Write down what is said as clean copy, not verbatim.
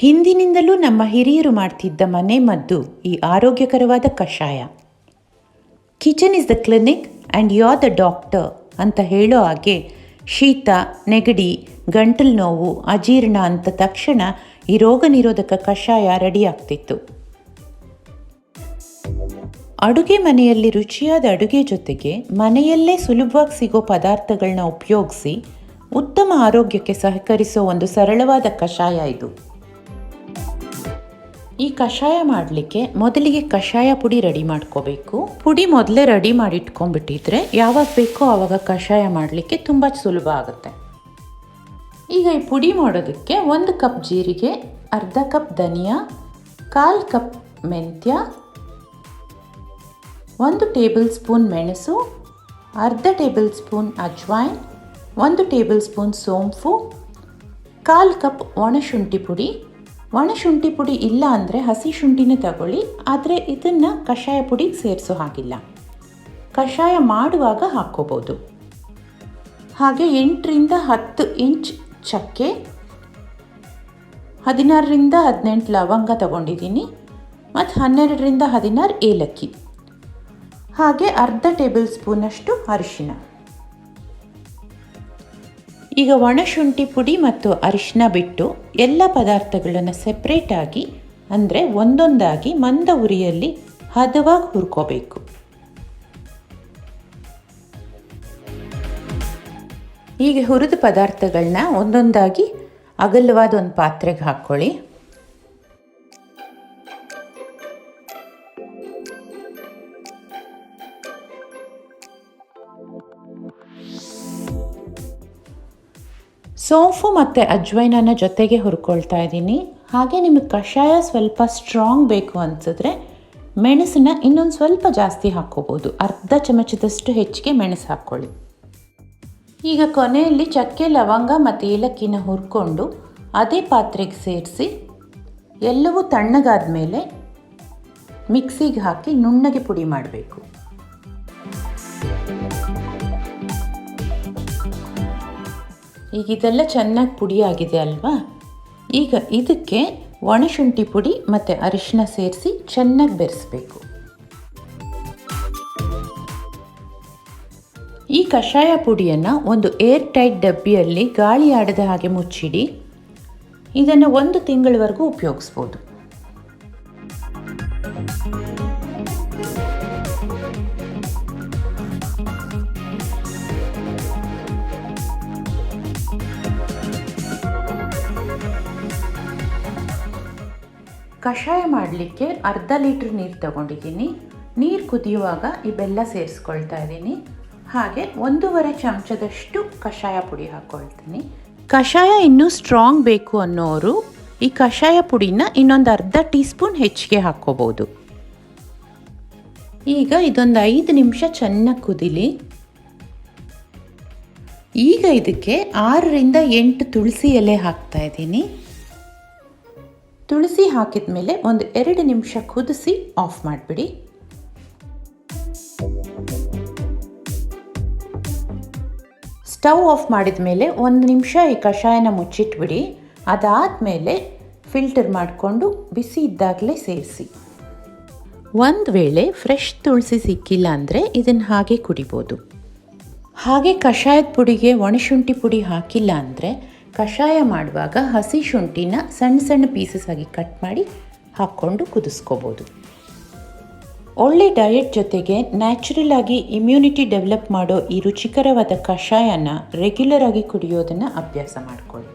ಹಿಂದಿನಿಂದಲೂ ನಮ್ಮ ಹಿರಿಯರು ಮಾಡ್ತಿದ್ದ ಮನೆ ಮದ್ದು ಈ ಆರೋಗ್ಯಕರವಾದ ಕಷಾಯ. Kitchen is the clinic and you are the doctor ಅಂತ ಹೇಳೋ ಹಾಗೆ ಶೀತ, ನೆಗಡಿ, ಗಂಟಲು ನೋವು, ಅಜೀರ್ಣ ಅಂತ ತಕ್ಷಣ ಈ ರೋಗ ನಿರೋಧಕ ಕಷಾಯ ರೆಡಿ ಆಗ್ತಿತ್ತು. ಅಡುಗೆ ಮನೆಯಲ್ಲಿ ರುಚಿಯಾದ ಅಡುಗೆ ಜೊತೆಗೆ ಮನೆಯಲ್ಲೇ ಸುಲಭವಾಗಿ ಸಿಗೋ ಪದಾರ್ಥಗಳನ್ನ ಉಪಯೋಗಿಸಿ ಉತ್ತಮ ಆರೋಗ್ಯಕ್ಕೆ ಸಹಕರಿಸೋ ಒಂದು ಸರಳವಾದ ಕಷಾಯ ಇದು. ಈ ಕಷಾಯ ಮಾಡಲಿಕ್ಕೆ ಮೊದಲಿಗೆ ಕಷಾಯ ಪುಡಿ ರೆಡಿ ಮಾಡ್ಕೋಬೇಕು. ಪುಡಿ ಮೊದಲೇ ರೆಡಿ ಮಾಡಿ ಇಟ್ಕೊಂಡ್ಬಿಟ್ಟಿದ್ರೆ ಯಾವಾಗ ಬೇಕೋ ಆವಾಗ ಕಷಾಯ ಮಾಡಲಿಕ್ಕೆ ತುಂಬ ಸುಲಭ ಆಗುತ್ತೆ. ಈಗ ಈ ಪುಡಿ ಮಾಡೋದಕ್ಕೆ 1 ಕಪ್ ಜೀರಿಗೆ, ಅರ್ಧ ಕಪ್ ಧನಿಯಾ, 1/4 ಕಪ್ ಮೆಂತ್ಯ, 1 ಟೇಬಲ್ ಸ್ಪೂನ್ ಮೆಣಸು, ಅರ್ಧ table spoon ajwain, 1 table spoon ಸೋಂಪು, 1/4 ಕಪ್ ಒಣಶುಂಠಿ ಪುಡಿ. ಒಣಶುಂಠಿ ಪುಡಿ ಇಲ್ಲ ಅಂದರೆ ಹಸಿ ಶುಂಠಿನೇ ತಗೊಳ್ಳಿ, ಆದರೆ ಇದನ್ನು ಕಷಾಯ ಪುಡಿಗೆ ಸೇರಿಸೋ ಹಾಗಿಲ್ಲ, ಕಷಾಯ ಮಾಡುವಾಗ ಹಾಕ್ಕೋಬೋದು. ಹಾಗೆ 8ರಿಂದ 10 ಇಂಚ್ ಚಕ್ಕೆ, 16ರಿಂದ 18 ಲವಂಗ ತಗೊಂಡಿದ್ದೀನಿ ಮತ್ತು 12ರಿಂದ 16 ಏಲಕ್ಕಿ, ಹಾಗೆ ಅರ್ಧ ಟೇಬಲ್ ಸ್ಪೂನಷ್ಟು ಅರಿಶಿನ. ಈಗ ಒಣಶುಂಠಿ ಪುಡಿ ಮತ್ತು ಅರಿಶಿನ ಬಿಟ್ಟು ಎಲ್ಲ ಪದಾರ್ಥಗಳನ್ನು ಸೆಪ್ರೇಟಾಗಿ ಅಂದರೆ ಒಂದೊಂದಾಗಿ ಮಂದ ಉರಿಯಲ್ಲಿ ಹದವಾಗಿ ಹುರ್ಕೋಬೇಕು. ಹೀಗೆ ಹುರಿದ ಪದಾರ್ಥಗಳನ್ನ ಒಂದೊಂದಾಗಿ ಅಗಲವಾದ ಒಂದು ಪಾತ್ರೆಗೆ ಹಾಕ್ಕೊಳ್ಳಿ. ಸೋಂಪು ಮತ್ತು ಅಜ್ವೈನನ್ನು ಜೊತೆಗೆ ಹುರ್ಕೊಳ್ತಾ ಇದ್ದೀನಿ. ಹಾಗೆ ನಿಮಗೆ ಕಷಾಯ ಸ್ವಲ್ಪ ಸ್ಟ್ರಾಂಗ್ ಬೇಕು ಅನಿಸಿದ್ರೆ ಮೆಣಸನ್ನ ಇನ್ನೊಂದು ಸ್ವಲ್ಪ ಜಾಸ್ತಿ ಹಾಕ್ಕೋಬೋದು, ಅರ್ಧ ಚಮಚದಷ್ಟು ಹೆಚ್ಚಿಗೆ ಮೆಣಸು ಹಾಕ್ಕೊಳ್ಳಿ. ಈಗ ಕೊನೆಯಲ್ಲಿ ಚಕ್ಕೆ, ಲವಂಗ ಮತ್ತು ಏಲಕ್ಕಿನ ಹುರ್ಕೊಂಡು ಅದೇ ಪಾತ್ರೆಗೆ ಸೇರಿಸಿ ಎಲ್ಲವೂ ತಣ್ಣಗಾದ ಮೇಲೆ ಮಿಕ್ಸಿಗೆ ಹಾಕಿ ನುಣ್ಣಗೆ ಪುಡಿ ಮಾಡಬೇಕು. ಈಗ ಇದೆಲ್ಲ ಚೆನ್ನಾಗಿ ಪುಡಿ ಆಗಿದೆ ಅಲ್ವಾ? ಈಗ ಇದಕ್ಕೆ ಒಣಶುಂಠಿ ಪುಡಿ ಮತ್ತು ಅರಿಶಿನ ಸೇರಿಸಿ ಚೆನ್ನಾಗಿ ಬೆರೆಸಬೇಕು. ಈ ಕಷಾಯ ಪುಡಿಯನ್ನು ಒಂದು ಏರ್ ಟೈಟ್ ಡಬ್ಬಿಯಲ್ಲಿ ಗಾಳಿ ಆಡದ ಹಾಗೆ ಮುಚ್ಚಿಡಿ. ಇದನ್ನು 1 ತಿಂಗಳವರೆಗೂ ಉಪಯೋಗಿಸ್ಬೋದು. ಕಷಾಯ ಮಾಡಲಿಕ್ಕೆ ಅರ್ಧ ಲೀಟ್ರ್ ನೀರು ತಗೊಂಡಿದ್ದೀನಿ. ನೀರು ಕುದಿಯುವಾಗ ಈ ಬೆಲ್ಲ ಸೇರಿಸ್ಕೊಳ್ತಾ ಇದ್ದೀನಿ. ಹಾಗೆ 1.5 ಚಮಚದಷ್ಟು ಕಷಾಯ ಪುಡಿ ಹಾಕ್ಕೊಳ್ತೀನಿ. ಕಷಾಯ ಇನ್ನೂ ಸ್ಟ್ರಾಂಗ್ ಬೇಕು ಅನ್ನೋರು ಈ ಕಷಾಯ ಪುಡಿನ ಇನ್ನೊಂದು ಅರ್ಧ ಟೀ ಸ್ಪೂನ್ ಹೆಚ್ಚಿಗೆ ಹಾಕ್ಕೋಬೋದು. ಈಗ ಇದೊಂದು 5 ನಿಮಿಷ ಚೆನ್ನಾಗಿ ಕುದಿಲಿ. ಈಗ ಇದಕ್ಕೆ 6ರಿಂದ 8 ತುಳಸಿ ಎಲೆ ಹಾಕ್ತಾ ಇದ್ದೀನಿ. ತುಳಸಿ ಹಾಕಿದ ಮೇಲೆ ಒಂದು 2 ನಿಮಿಷ ಕುದಿಸಿ ಆಫ್ ಮಾಡಿಬಿಡಿ. ಸ್ಟವ್ ಆಫ್ ಮಾಡಿದ ಮೇಲೆ 1 ನಿಮಿಷ ಈ ಕಷಾಯನ ಮುಚ್ಚಿಟ್ಬಿಡಿ. ಅದಾದಮೇಲೆ ಫಿಲ್ಟರ್ ಮಾಡಿಕೊಂಡು ಬಿಸಿ ಇದ್ದಾಗಲೇ ಸೇರಿಸಿ. ಒಂದು ವೇಳೆ ಫ್ರೆಶ್ ತುಳಸಿ ಸಿಕ್ಕಿಲ್ಲ ಅಂದರೆ ಇದನ್ನು ಹಾಗೆ ಕುಡಿಬೋದು. ಹಾಗೆ ಕಷಾಯದ ಪುಡಿಗೆ ಒಣಶುಂಠಿ ಪುಡಿ ಹಾಕಿಲ್ಲ ಅಂದರೆ ಕಷಾಯ ಮಾಡುವಾಗ ಹಸಿ ಶುಂಠಿನ ಸಣ್ಣ ಸಣ್ಣ ಪೀಸಸ್ ಆಗಿ ಕಟ್ ಮಾಡಿ ಹಾಕ್ಕೊಂಡು ಕುದಿಸ್ಕೋಬೋದು. ಒಳ್ಳೆ ಡಯಟ್ ಜೊತೆಗೆ ನ್ಯಾಚುರಲ್ ಆಗಿ ಇಮ್ಯುನಿಟಿ ಡೆವಲಪ್ ಮಾಡೋ ಈ ರುಚಿಕರವಾದ ಕಷಾಯನ ರೆಗ್ಯುಲರ್ ಆಗಿ ಕುಡಿಯೋದನ್ನು ಅಭ್ಯಾಸ ಮಾಡಿಕೊಳ್ಳಿ.